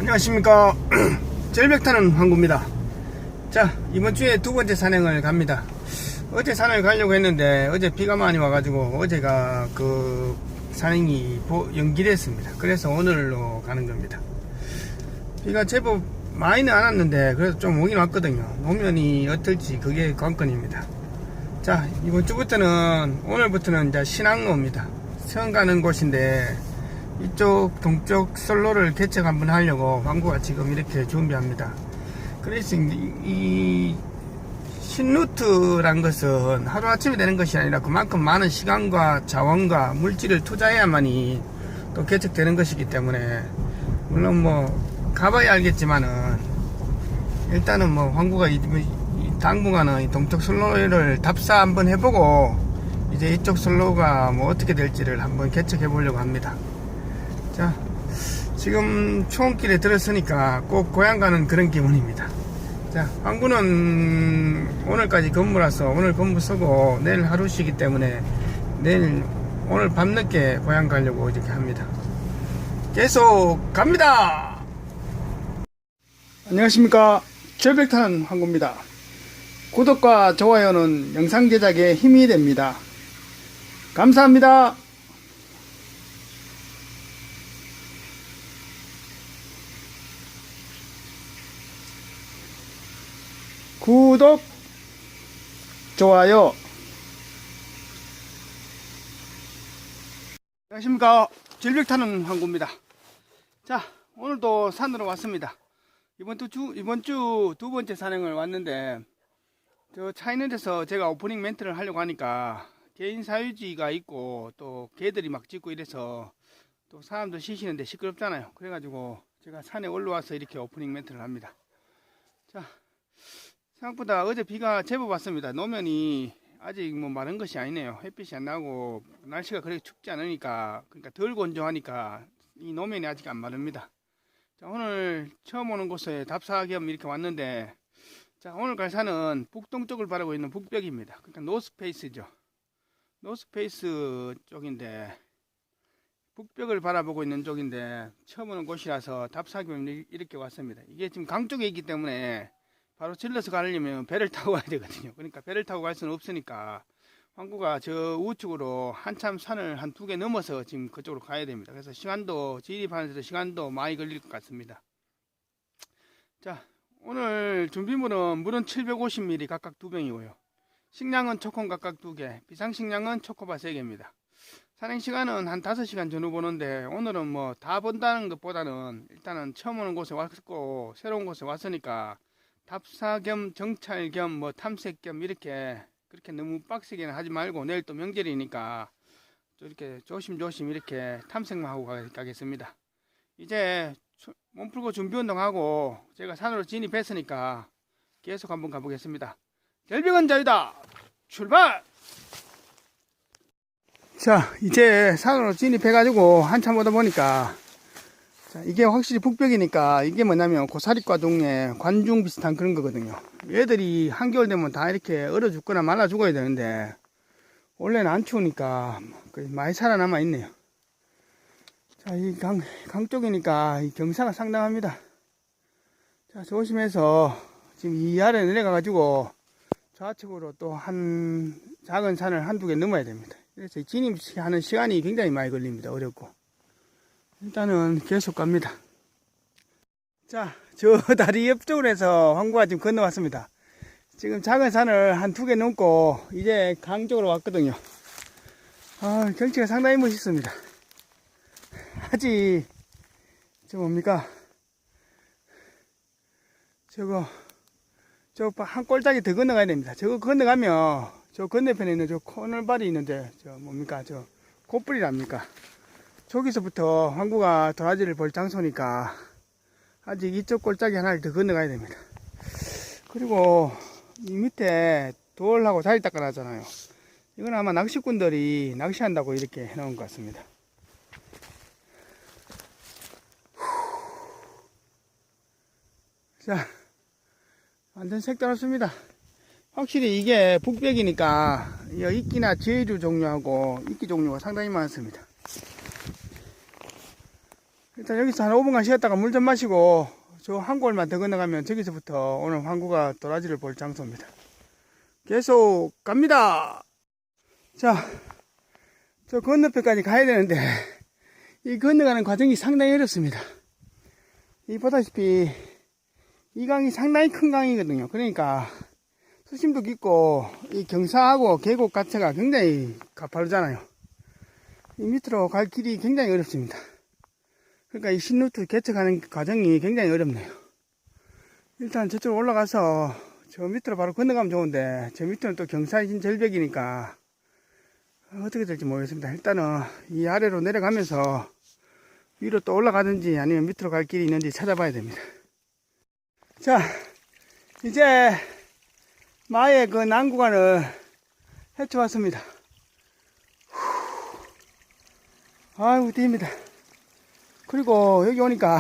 안녕하십니까. 절벽타는 황구입니다. 자, 이번 주에 두 번째 산행을 갑니다. 어제 산을 가려고 했는데 어제 비가 많이 와가지고 어제가 그 산행이 연기됐습니다. 그래서 오늘로 가는 겁니다. 비가 제법 많이는 안 왔는데 그래도 좀 오긴 왔거든요. 노면이 어떨지 그게 관건입니다. 자, 이번 주부터는 오늘부터는 이제 신항로입니다. 처음 가는 곳인데 이쪽 동쪽 선로를 개척 한번 하려고 황구가 지금 이렇게 준비합니다. 그래서 이 신루트란 것은 하루아침에 되는 것이 아니라 그만큼 많은 시간과 자원과 물질을 투자해야만이 또 개척되는 것이기 때문에, 물론 뭐 가봐야 알겠지만은 일단은 뭐 황구가 당분간은 이 동쪽 선로를 답사 한번 해보고 이제 이쪽 선로가 뭐 어떻게 될지를 한번 개척해 보려고 합니다. 자, 지금 초원길에 들었으니까 꼭 고향 가는 그런 기분입니다. 자, 황구는 오늘까지 근무라서 오늘 근무 쓰고 내일 하루 쉬기 때문에 오늘 밤늦게 고향 가려고 이렇게 합니다. 계속 갑니다. 안녕하십니까. 절벽타는 황구입니다. 구독과 좋아요는 영상 제작에 힘이 됩니다. 감사합니다. 구독, 좋아요. 안녕하십니까. 절벽타는 황구입니다. 자, 오늘도 산으로 왔습니다. 이번 주 두 번째 산행을 왔는데, 저 차 있는 데서 제가 오프닝 멘트를 하려고 하니까 개인 사유지가 있고 또 개들이 막 짖고 이래서 또 사람들 쉬시는데 시끄럽잖아요. 그래가지고 제가 산에 올라와서 이렇게 오프닝 멘트를 합니다. 자, 생각보다 어제 비가 제법 왔습니다. 노면이 아직 뭐 마른 것이 아니네요. 햇빛이 안 나고 날씨가 그렇게 춥지 않으니까, 그러니까 덜 건조하니까 이 노면이 아직 안 마릅니다. 자, 오늘 처음 오는 곳에 답사 겸 이렇게 왔는데, 자, 오늘 갈 산은 북동쪽을 바라보고 있는 북벽입니다. 그러니까 노스페이스죠. 노스페이스 쪽인데, 북벽을 바라보고 있는 쪽인데 처음 오는 곳이라서 답사 겸 이렇게 왔습니다. 이게 지금 강 쪽에 있기 때문에 바로 질러서 가려면 배를 타고 가야 되거든요. 그러니까 배를 타고 갈 수는 없으니까 황구가 저 우측으로 한참 산을 한 2개 넘어서 지금 그쪽으로 가야 됩니다. 그래서 시간도 진입하는데도 시간도 많이 걸릴 것 같습니다. 자, 오늘 준비물은 물은 750ml 각각 2병이고요. 식량은 초콘 각각 2개, 비상식량은 초코바 3개입니다. 산행시간은 한 5시간 전후 보는데, 오늘은 뭐 다 본다는 것보다는 일단은 처음 오는 곳에 왔고 새로운 곳에 왔으니까 답사 겸 정찰 겸 뭐 탐색 겸 이렇게 그렇게 너무 빡세게는 하지 말고, 내일 또 명절이니까 또 이렇게 조심조심 이렇게 탐색만 하고 가겠습니다. 이제 몸 풀고 준비 운동하고 제가 산으로 진입했으니까 계속 한번 가보겠습니다. 절벽은 자유다. 출발! 자, 이제 산으로 진입해가지고 한참 오다 보니까, 자, 이게 확실히 북벽이니까 이게 뭐냐면 고사리과 동네 관중 비슷한 그런 거거든요. 얘들이 한겨울 되면 다 이렇게 얼어 죽거나 말라 죽어야 되는데 원래는 안 추우니까 많이 살아남아 있네요. 자, 이 강 쪽이니까 이 경사가 상당합니다. 자, 조심해서 지금 이 아래 내려가 가지고 좌측으로 또 한 작은 산을 한두 개 넘어야 됩니다. 그래서 진입하는 시간이 굉장히 많이 걸립니다. 어렵고. 일단은 계속 갑니다. 자, 저 다리 옆쪽으로 해서 황구가 지금 건너왔습니다. 지금 작은 산을 한 2개 넘고 이제 강 쪽으로 왔거든요. 아, 경치가 상당히 멋있습니다. 아직 저 뭡니까, 저 한 골짜기 더 건너가야 됩니다. 저거 건너가면 저 건너편에 있는 저 코널발이 있는데, 저 뭡니까, 저 콧불이랍니까, 저기서부터 황구가 도라지를 볼 장소니까 아직 이쪽 골짜기 하나를 더 건너가야 됩니다. 그리고 이 밑에 돌하고 자리 닦아놨잖아요. 이건 아마 낚시꾼들이 낚시한다고 이렇게 해놓은 것 같습니다. 자, 완전 색다릅습니다. 확실히 이게 북벽이니까 이끼나 제주 종류하고 이끼 종류가 상당히 많습니다. 일단 여기서 한 5분간 쉬었다가 물 좀 마시고 저 한 골만 더 건너가면 저기서부터 오늘 황구가 도라지를 볼 장소입니다. 계속 갑니다. 자, 저 건너편까지 가야 되는데 이 건너가는 과정이 상당히 어렵습니다. 이 보다시피 이 강이 상당히 큰 강이거든요. 그러니까 수심도 깊고 이 경사하고 계곡 자체가 굉장히 가파르잖아요. 이 밑으로 갈 길이 굉장히 어렵습니다. 그러니까 이 신루트 개척하는 과정이 굉장히 어렵네요. 일단 저쪽 올라가서 저 밑으로 바로 건너가면 좋은데 저 밑으로는 또 경사진 절벽이니까 어떻게 될지 모르겠습니다. 일단은 이 아래로 내려가면서 위로 또 올라가든지 아니면 밑으로 갈 길이 있는지 찾아봐야 됩니다. 자, 이제 마의 그 난구간을 헤쳐왔습니다. 아이고, 딥니다. 그리고 여기 오니까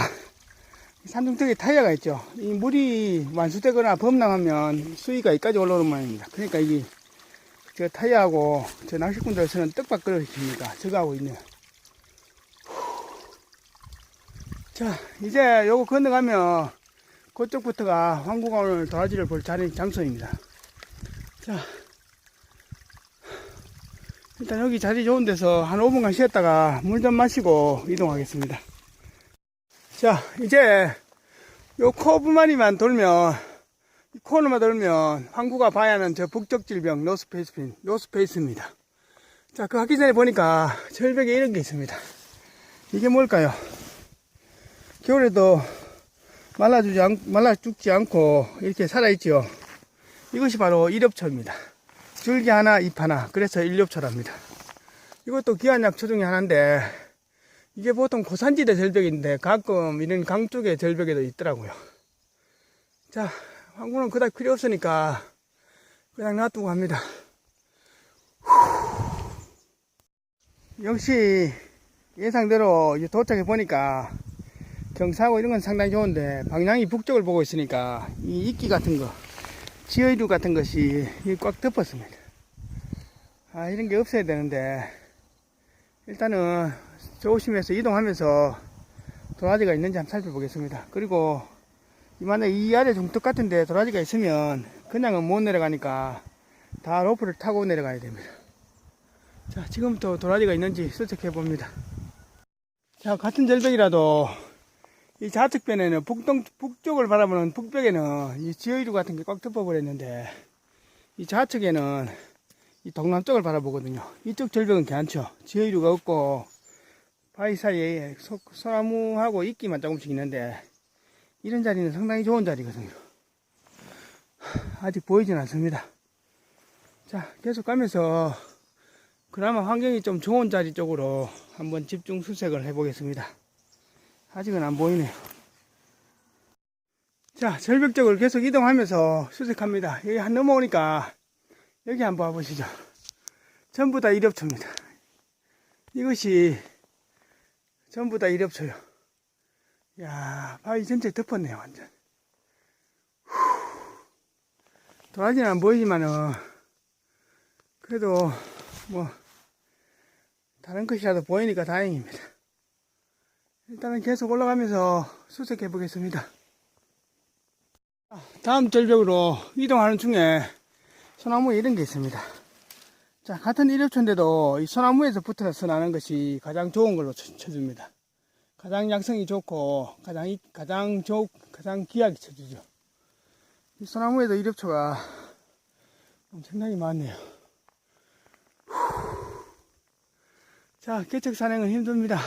산중턱에 타이어가 있죠. 이 물이 완수되거나 범람하면 수위가 여기까지 올라오는 모양입니다. 그러니까 이게 저 타이어하고 저 낚시꾼들에서는 떡밥거리십니까 저거 하고 있네요. 자, 이제 요거 건너가면 그쪽부터가 황구가 오늘 도라지를 볼 장소입니다. 자, 일단 여기 자리 좋은 데서 한 5분간 쉬었다가 물 좀 마시고 이동하겠습니다. 자, 이제 요 커브마리만 돌면, 이 코너만 돌면 황구가 봐야 하는 저 북쪽 질병 노스페이스입니다. 자, 그 가기 전에 보니까 절벽에 이런 게 있습니다. 이게 뭘까요? 겨울에도 말라 죽지 않고 이렇게 살아있죠. 이것이 바로 일엽초입니다. 줄기 하나, 잎 하나. 그래서 일엽초랍니다. 이것도 귀한약초 중에 하나인데, 이게 보통 고산지대 절벽인데, 가끔 이런 강 쪽의 절벽에도 있더라고요. 자, 황구는 그닥 필요 없으니까, 그냥 놔두고 갑니다. 역시, 예상대로 도착해 보니까, 경사하고 이런 건 상당히 좋은데, 방향이 북쪽을 보고 있으니까, 이 이끼 같은 거, 지어이류 같은 것이 꽉 덮었습니다. 아, 이런 게 없어야 되는데, 일단은 조심해서 이동하면서 도라지가 있는지 한번 살펴보겠습니다. 그리고 이만에 이 아래 중턱 같은데 도라지가 있으면 그냥은 못 내려가니까 다 로프를 타고 내려가야 됩니다. 자, 지금부터 도라지가 있는지 수색해 봅니다. 자, 같은 절벽이라도 이 좌측변에는 북쪽을 바라보는 북벽에는 이 지어이류 같은 게 꽉 덮어버렸는데, 이 좌측에는 이 동남쪽을 바라보거든요. 이쪽 절벽은 괜찮죠. 지어이류가 없고 바위 사이에 소나무하고 이끼만 조금씩 있는데, 이런 자리는 상당히 좋은 자리거든요. 아직 보이진 않습니다. 자, 계속 가면서 그나마 환경이 좀 좋은 자리 쪽으로 한번 집중 수색을 해보겠습니다. 아직은 안 보이네요. 자, 절벽 쪽을 계속 이동하면서 수색합니다. 여기 한 넘어오니까 여기 한번 와보시죠. 전부 다 일엽초입니다. 이것이 전부 다 일엽초요. 야, 바위 전체 덮었네요, 완전. 도라지는 안 보이지만은, 그래도 뭐 다른 것이라도 보이니까 다행입니다. 일단은 계속 올라가면서 수색해 보겠습니다. 다음 절벽으로 이동하는 중에 소나무에 이런 게 있습니다. 자, 같은 일엽초인데도 이 소나무에서 붙어서 나는 것이 가장 좋은 걸로 쳐줍니다. 가장 약성이 좋고 가장 귀하게 쳐주죠. 이 소나무에도 일엽초가 엄청나게 많네요. 자, 개척 산행은 힘듭니다.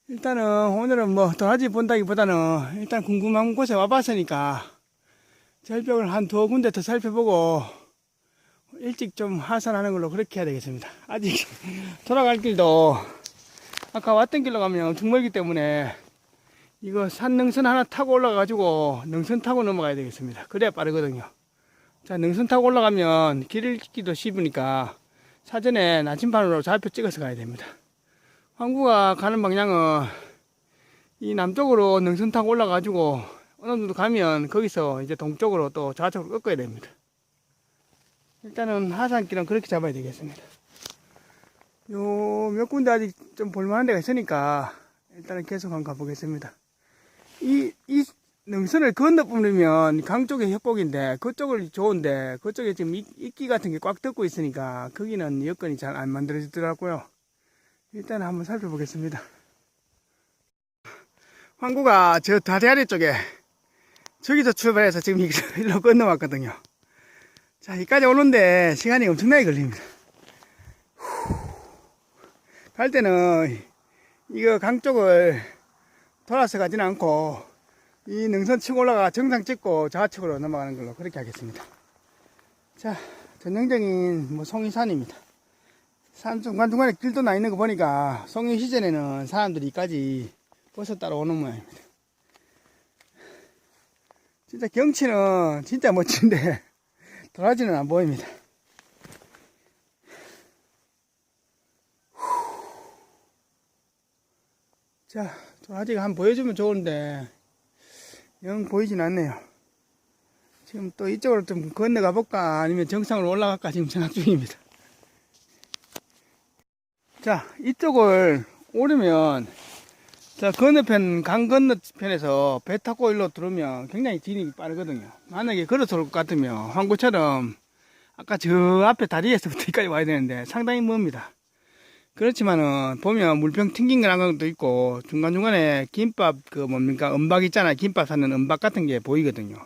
일단은 오늘은 뭐 도라지 본다기보다는 일단 궁금한 곳에 와봤으니까 절벽을 한 2군데 더 살펴보고 일찍 좀 하산하는 걸로 그렇게 해야 되겠습니다. 아직 돌아갈 길도 아까 왔던 길로 가면 엄청 멀기 때문에 이거 산 능선 하나 타고 올라가가지고 능선 타고 넘어가야 되겠습니다. 그래야 빠르거든요. 자, 능선 타고 올라가면 길을 걷기도 쉽으니까 사전에 나침반으로 좌표 찍어서 가야 됩니다. 황구가 가는 방향은 이 남쪽으로 능선 타고 올라가지고 어느 정도 가면 거기서 이제 동쪽으로 또 좌측으로 꺾어야 됩니다. 일단은 하산길은 그렇게 잡아야 되겠습니다. 요 몇 군데 아직 좀 볼만한 데가 있으니까 일단은 계속 한번 가보겠습니다. 이 능선을 건너보면 강 쪽에 협곡인데 그쪽을 좋은데 그쪽에 지금 이끼 같은 게 꽉 덮고 있으니까 거기는 여건이 잘 안 만들어지더라고요. 일단 한번 살펴보겠습니다. 황구가 저 다리 아래쪽에 저기서 출발해서 지금 일로 건너왔거든요. 자, 여기까지 오는데 시간이 엄청나게 걸립니다. 갈 때는 이거 강 쪽을 돌아서 가지는 않고 이 능선 치고 올라가 정상 찍고 좌측으로 넘어가는 걸로 그렇게 하겠습니다. 자, 전형적인 뭐 송이산입니다. 산 중간중간에 길도 나 있는 거 보니까 송이 시즌에는 사람들이 여기까지 버스 따라 오는 모양입니다. 진짜 경치는 진짜 멋진데 도라지는 안 보입니다. 자, 도라지가 한번 보여주면 좋은데 영 보이진 않네요. 지금 또 이쪽으로 좀 건너가 볼까 아니면 정상으로 올라갈까 지금 생각 중입니다. 자, 이쪽을 오르면 자, 건너편, 강 건너편에서 배 타고 일로 들어오면 굉장히 진입이 빠르거든요. 만약에 걸어서 올 것 같으면 황구처럼 아까 저 앞에 다리에서부터 여기까지 와야 되는데 상당히 멉니다. 그렇지만은 보면 물병 튕긴 것도 있고 중간중간에 김밥 그 뭡니까 은박 있잖아요. 김밥 사는 은박 같은 게 보이거든요.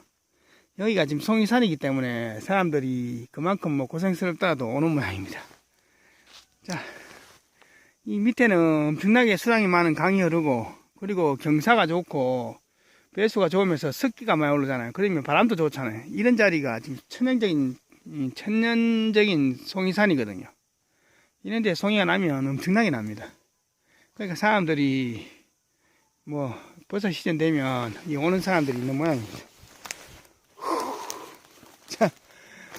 여기가 지금 송이산이기 때문에 사람들이 그만큼 뭐 고생스럽더라도 오는 모양입니다. 자, 이 밑에는 엄청나게 수량이 많은 강이 흐르고 그리고 경사가 좋고 배수가 좋으면서 습기가 많이 오르잖아요. 그러면 바람도 좋잖아요. 이런 자리가 지금 천연적인 송이산이거든요. 이런데 송이가 나면 엄청나게 납니다. 그러니까 사람들이 뭐 버섯 시즌 되면 이 오는 사람들이 있는 모양입니다. 자,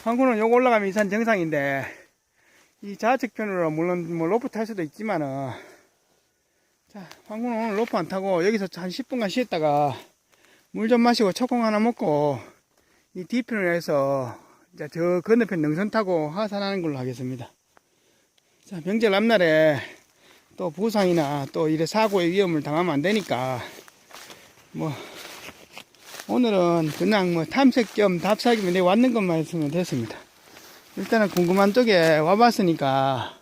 황구는 요거 올라가면 이 산 정상인데 이 좌측편으로 물론 뭐 로프 탈 수도 있지만은 자, 황구는 오늘 로프 안 타고 여기서 한 10분간 쉬었다가 물 좀 마시고 초콩 하나 먹고 이 뒤편으로 해서 이제 저 건너편 능선 타고 하산하는 걸로 하겠습니다. 자, 명절 앞날에 또 부상이나 또 이래 사고의 위험을 당하면 안 되니까 뭐 오늘은 그냥 뭐 탐색 겸 답사 겸 왔는 것만 했으면 됐습니다. 일단은 궁금한 쪽에 와봤으니까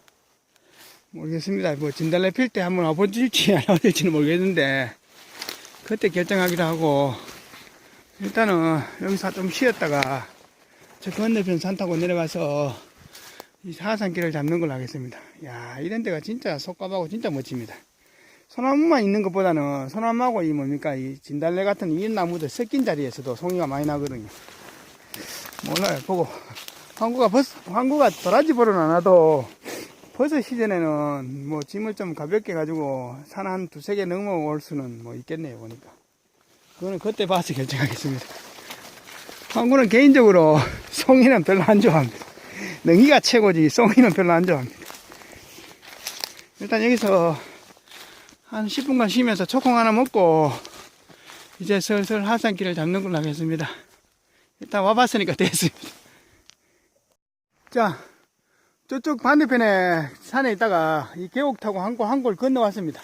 모르겠습니다. 뭐 진달래 필 때 한번 와볼지 안 와볼지는 모르겠는데 그때 결정하기로 하고 일단은 여기서 좀 쉬었다가 저 건너편 산 타고 내려가서 이 하산길을 잡는 걸로 하겠습니다. 야, 이런 데가 진짜 속갑하고 진짜 멋집니다. 소나무만 있는 것보다는 소나무하고 이 뭡니까 이 진달래 같은 이 나무들 섞인 자리에서도 송이가 많이 나거든요. 몰라요. 보고 황구가 도라지 보러 안 와도 버섯 시즌에는 뭐 짐을 좀 가볍게 가지고 산 한 두세 개 넘어올 수는 뭐 있겠네요. 보니까 그거는 그때 봐서 결정하겠습니다. 황구는 개인적으로 송이는 별로 안 좋아합니다. 능이가 최고지 송이는 별로 안 좋아합니다. 일단 여기서 한 10분간 쉬면서 초콩 하나 먹고 이제 슬슬 하산길을 잡는 걸로 하겠습니다. 일단 와봤으니까 됐습니다. 자, 저쪽 반대편에 산에 있다가 이 계곡 타고 한 골 건너왔습니다.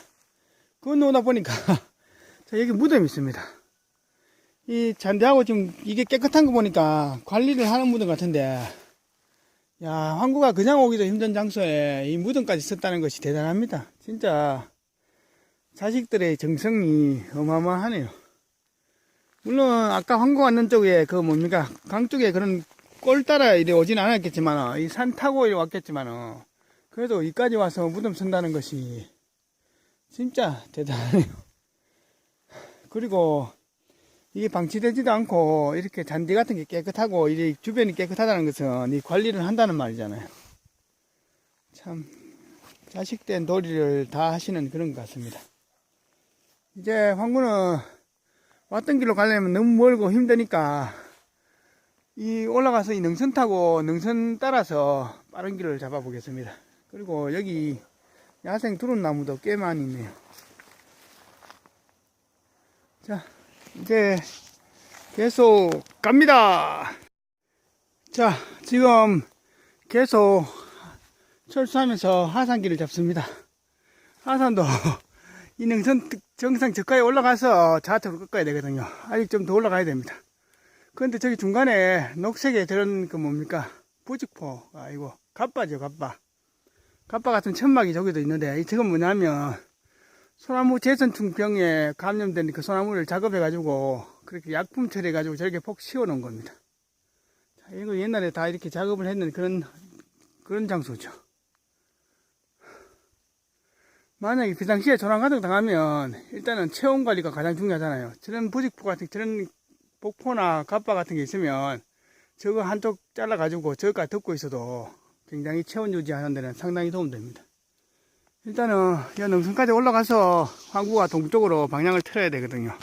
건너오다 보니까 자, 여기 무덤이 있습니다. 이 잔디하고 지금 이게 깨끗한 거 보니까 관리를 하는 무덤 같은데 야, 황구가 그냥 오기도 힘든 장소에 이 무덤까지 썼다는 것이 대단합니다. 진짜 자식들의 정성이 어마어마하네요. 물론 아까 황구 왔는 쪽에 그 뭡니까 강 쪽에 그런 꼴 따라 이래 오진 않았겠지만 이 산 타고 이래 왔겠지만 그래도 여기까지 와서 무덤 쓴다는 것이 진짜 대단하네요. 그리고 이게 방치되지도 않고 이렇게 잔디 같은 게 깨끗하고 이 주변이 깨끗하다는 것은 이 관리를 한다는 말이잖아요. 참 자식된 도리를 다 하시는 그런 것 같습니다. 이제 황구는 왔던 길로 가려면 너무 멀고 힘드니까 이 올라가서 이 능선 타고 능선 따라서 빠른 길을 잡아 보겠습니다. 그리고 여기 야생 두릅 나무도 꽤 많이 있네요. 자, 이제 계속 갑니다. 자, 지금 계속 철수하면서 하산길을 잡습니다. 하산도 이 능선 정상 저까지 올라가서 좌측으로 꺾어야 되거든요. 아직 좀 더 올라가야 됩니다. 그런데 저기 중간에 녹색의 저런 그 뭡니까? 부직포가 아니고 갑바죠, 갑바. 갑바 같은 천막이 저기도 있는데, 이 저건 뭐냐면 소나무 제선충 병에 감염된 그 소나무를 작업해가지고 그렇게 약품 처리해가지고 저렇게 폭 씌워놓은 겁니다. 자, 이거 옛날에 다 이렇게 작업을 했는 그런 장소죠. 만약에 그 당시에 조난가동 당하면 일단은 체온 관리가 가장 중요하잖아요. 저런 부직포 같은 저런 복포나 갑바 같은 게 있으면 저거 한쪽 잘라가지고 저기까지 덮고 있어도 굉장히 체온 유지하는 데는 상당히 도움됩니다. 일단은 이 능선까지 올라가서 항구가 동쪽으로 방향을 틀어야 되거든요.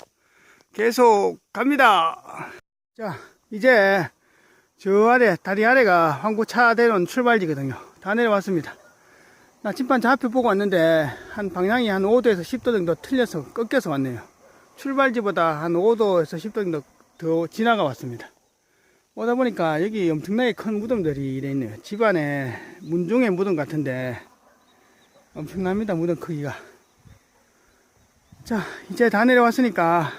계속 갑니다. 자, 이제 저 아래 다리 아래가 항구 차 대놓은 출발지거든요. 다 내려왔습니다. 나침반 좌표 보고 왔는데 한 방향이 한 5도에서 10도 정도 틀려서 꺾여서 왔네요. 출발지보다 한 5도에서 10도 정도 더 지나가 왔습니다. 오다 보니까 여기 엄청나게 큰 무덤들이 이래 있네요. 집안에 문중의 무덤 같은데 엄청납니다. 무덤 크기가. 자, 이제 다 내려왔으니까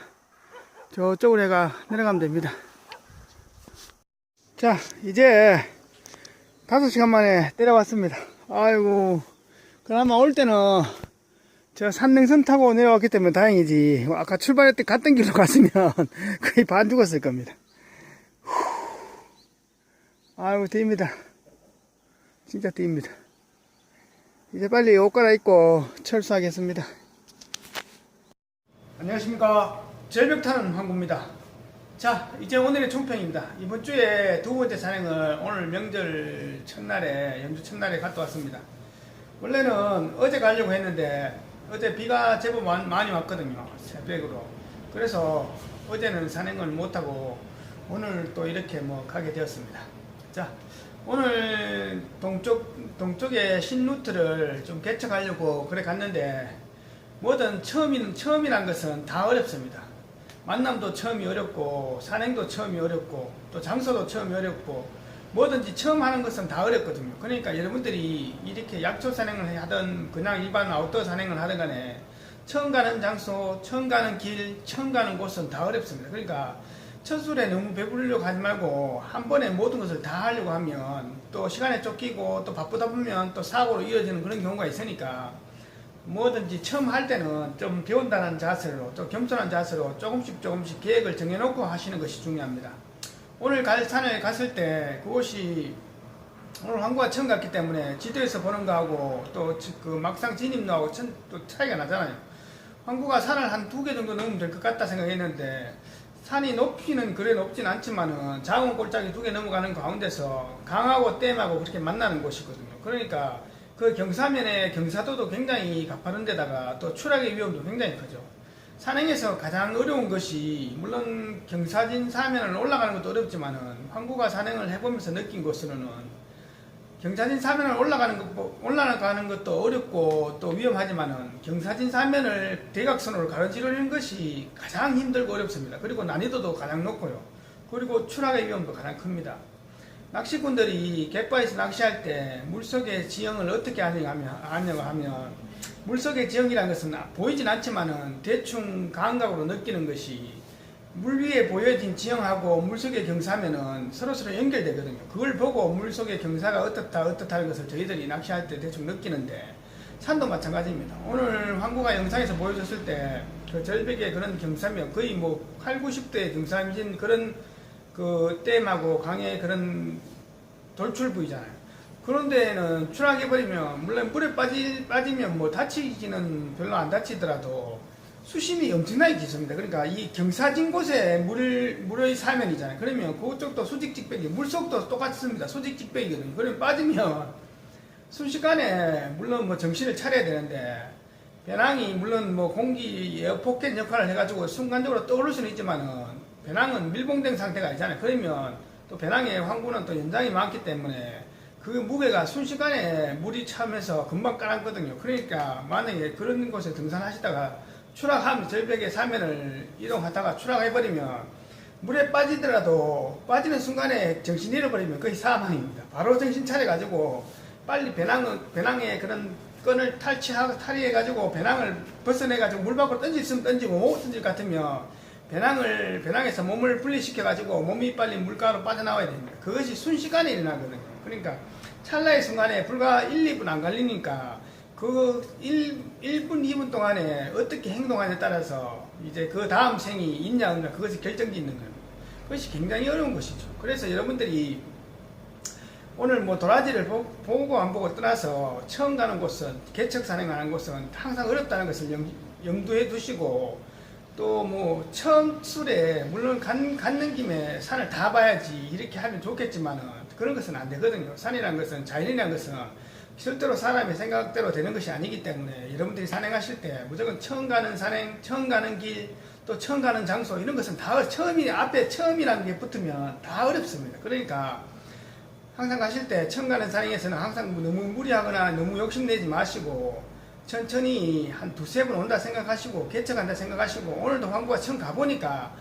저쪽으로 해가 내려가면 됩니다. 자, 이제 5시간 만에 내려왔습니다. 아이고, 그나마 올 때는 저 산능선 타고 내려왔기 때문에 다행이지. 아까 출발할 때 갔던 길로 갔으면 거의 반 죽었을 겁니다. 아이고, 뜁니다. 진짜 뜁니다. 이제 빨리 옷 갈아입고 철수하겠습니다. 안녕하십니까. 절벽 타는 황구입니다. 자, 이제 오늘의 총평입니다. 이번 주에 두 번째 산행을 오늘 명절 첫날에, 연주 첫날에 갔다 왔습니다. 원래는 어제 가려고 했는데 어제 비가 제법 많이 왔거든요. 새벽으로. 그래서 어제는 산행을 못하고 오늘 또 이렇게 가게 되었습니다. 자, 오늘 동쪽에 신루트를 좀 개척하려고 그래 갔는데 뭐든 처음이란 것은 다 어렵습니다. 만남도 처음이 어렵고 산행도 처음이 어렵고 또 장소도 처음이 어렵고 뭐든지 처음 하는 것은 다 어렵거든요. 그러니까 여러분들이 이렇게 약초 산행을 하든 그냥 일반 아웃도어 산행을 하든 간에 처음 가는 장소, 처음 가는 길, 처음 가는 곳은 다 어렵습니다. 그러니까 첫 술에 너무 배부르려고 하지 말고 한 번에 모든 것을 다 하려고 하면 또 시간에 쫓기고 또 바쁘다 보면 또 사고로 이어지는 그런 경우가 있으니까 뭐든지 처음 할 때는 좀 배운다는 자세로 또 겸손한 자세로 조금씩 계획을 정해놓고 하시는 것이 중요합니다. 오늘 갈 산에 갔을 때 그곳이 오늘 항구가 처음 갔기 때문에 지도에서 보는 거하고 또 그 막상 진입로하고 또 차이가 나잖아요. 항구가 산을 한 2개 정도 넘으면 될 것 같다 생각했는데 산이 높이는 그래 높진 않지만은 작은 골짜기 2개 넘어가는 가운데서 강하고 댐하고 그렇게 만나는 곳이거든요. 그러니까 그 경사면의 경사도도 굉장히 가파른 데다가 또 추락의 위험도 굉장히 크죠. 산행에서 가장 어려운 것이 물론 경사진 사면을 올라가는 것도 어렵지만은 황구가 산행을 해보면서 느낀 것으로는 경사진 사면을 올라가는 것도 어렵고 또 위험하지만은 경사진 사면을 대각선으로 가로지르는 것이 가장 힘들고 어렵습니다. 그리고 난이도도 가장 높고요. 그리고 추락의 위험도 가장 큽니다. 낚시꾼들이 갯바에서 낚시할 때 물속의 지형을 어떻게 아냐고 하면 물속의 지형이라는 것은 보이진 않지만은 대충 감각으로 느끼는 것이 물 위에 보여진 지형하고 물속의 경사면은 서로 연결되거든요. 그걸 보고 물속의 경사가 어떻다는 것을 저희들이 낚시할 때 대충 느끼는데 산도 마찬가지입니다. 오늘 황구가 영상에서 보여줬을 때 그 절벽의 그런 경사면 거의 8, 90도의 경사진 그런 그 댐하고 강의 그런 돌출 부위잖아요. 그런 데는 추락해버리면 물론 물에 빠지면 다치지는 별로 안 다치더라도 수심이 엄청나게 깊습니다. 그러니까 이 경사진 곳에 물의 사면이잖아요. 그러면 그쪽도 수직직백이 물속도 똑같습니다. 수직직백이거든요. 그러면 빠지면 순식간에 물론 정신을 차려야 되는데 배낭이 물론 공기 에어포켓 역할을 해가지고 순간적으로 떠오를 수는 있지만은 배낭은 밀봉된 상태가 아니잖아요. 그러면 또 배낭의 황구는 또 연장이 많기 때문에 그 무게가 순식간에 물이 차면서 금방 깔았거든요. 그러니까 만약에 그런 곳에 등산하시다가 추락하면 절벽의 사면을 이동하다가 추락해버리면 물에 빠지더라도 빠지는 순간에 정신 잃어버리면 거의 사망입니다. 바로 정신 차려가지고 빨리 배낭에 그런 끈을 탈의해가지고 배낭을 벗어내가지고 물 밖으로 던질 수 있으면 던지고 못 던질 것 같으면 배낭에서 몸을 분리시켜가지고 몸이 빨리 물가로 빠져나와야 됩니다. 그것이 순식간에 일어나거든요. 그러니까 찰나의 순간에 불과 1, 2분 안 걸리니까 그 1분, 2분 동안에 어떻게 행동하냐에 따라서 이제 그 다음 생이 있냐 없냐 그것이 결정짓는 거예요. 그것이 굉장히 어려운 것이죠. 그래서 여러분들이 오늘 뭐 도라지를 보고 안 보고 떠나서 처음 가는 곳은 개척산행하는 곳은 항상 어렵다는 것을 염두에 두시고 또 뭐 처음 술에 물론 갔는 김에 산을 다 봐야지 이렇게 하면 좋겠지만은 그런 것은 안 되거든요. 산이라는 것은 자연이라는 것은 절대로 사람의 생각대로 되는 것이 아니기 때문에 여러분들이 산행하실 때 무조건 처음 가는 산행, 처음 가는 길, 또 처음 가는 장소 이런 것은 다 앞에 처음이라는 게 붙으면 다 어렵습니다. 그러니까 항상 가실 때 처음 가는 산행에서는 항상 너무 무리하거나 너무 욕심내지 마시고 천천히 한 두세 번 온다 생각하시고 개척한다 생각하시고 오늘도 황구가 처음 가보니까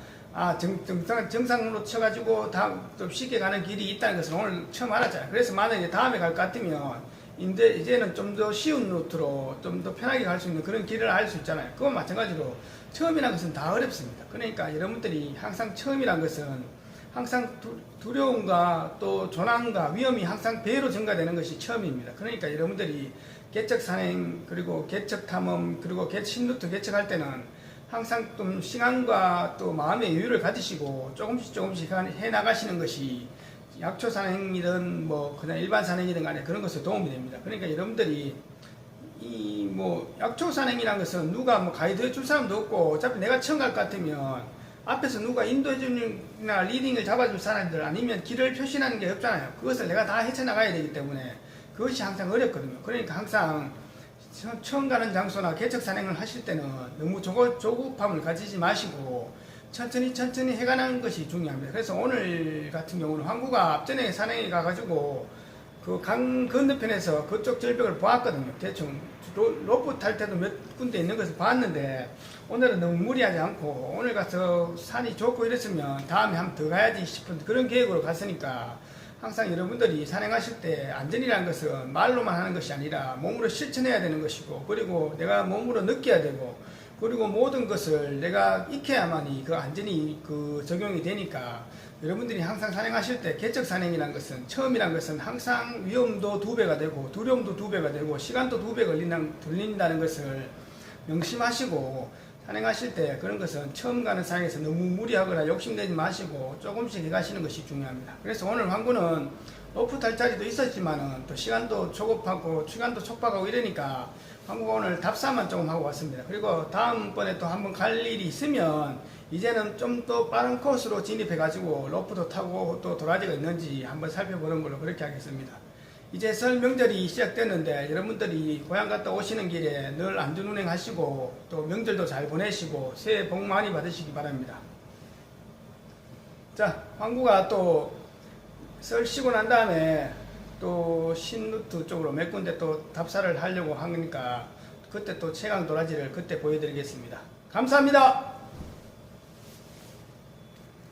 정상으로 쳐가지고 좀 쉽게 가는 길이 있다는 것을 오늘 처음 알았잖아요. 그래서 만약에 다음에 갈 것 같으면 이제는 좀 더 쉬운 루트로 좀 더 편하게 갈 수 있는 그런 길을 알 수 있잖아요. 그건 마찬가지로 처음이라는 것은 다 어렵습니다. 그러니까 여러분들이 항상 처음이라는 것은 항상 두려움과 또 조난과 위험이 항상 배로 증가되는 것이 처음입니다. 그러니까 여러분들이 개척 산행 그리고 개척 탐험 그리고 신루트 개척할 때는 항상 좀 시간과 또 마음의 여유를 가지시고 조금씩 해 나가시는 것이 약초 산행이든 뭐 그냥 일반 산행이든 간에 그런 것에 도움이 됩니다. 그러니까 여러분들이 이 뭐 약초 산행이라는 것은 누가 뭐 가이드 해줄 사람도 없고 어차피 내가 처음 갈 것 같으면 앞에서 누가 인도해주나 리딩을 잡아줄 사람들 아니면 길을 표시하는 게 없잖아요. 그것을 내가 다 헤쳐나가야 되기 때문에 그것이 항상 어렵거든요. 그러니까 항상 처음 가는 장소나 개척 산행을 하실 때는 너무 조급함을 가지지 마시고 천천히 해가는 것이 중요합니다. 그래서 오늘 같은 경우는 황구가 앞전에 산행에 가가지고 그 강 건너편에서 그쪽 절벽을 보았거든요. 대충 로프 탈 때도 몇 군데 있는 것을 봤는데 오늘은 너무 무리하지 않고 오늘 가서 산이 좋고 이랬으면 다음에 한 번 더 가야지 싶은 그런 계획으로 갔으니까 항상 여러분들이 산행하실 때 안전이라는 것은 말로만 하는 것이 아니라 몸으로 실천해야 되는 것이고 그리고 내가 몸으로 느껴야 되고 그리고 모든 것을 내가 익혀야만이 그 안전이 적용이 되니까 여러분들이 항상 산행하실 때 개척 산행이라는 것은 처음이라는 것은 항상 위험도 2배가 되고 두려움도 2배가 되고 시간도 2배 걸린다는 것을 명심하시고 산행하실 때 그런 것은 처음 가는 산에서 너무 무리하거나 욕심내지 마시고 조금씩 해가시는 것이 중요합니다. 그래서 오늘 황구는 로프 탈 자리도 있었지만은 또 시간도 조급하고 시간도 촉박하고 이러니까 황구가 오늘 답사만 조금 하고 왔습니다. 그리고 다음번에 또 한번 갈 일이 있으면 이제는 좀 더 빠른 코스로 진입해가지고 로프도 타고 또 도라지가 있는지 한번 살펴보는 걸로 그렇게 하겠습니다. 이제 설 명절이 시작됐는데 여러분들이 고향 갔다 오시는 길에 늘 안전운행 하시고 또 명절도 잘 보내시고 새해 복 많이 받으시기 바랍니다. 자, 황구가 또 설 쉬고 난 다음에 또 신루트 쪽으로 몇 군데 또 답사를 하려고 하니까 그때 또 최강 도라지를 그때 보여드리겠습니다. 감사합니다.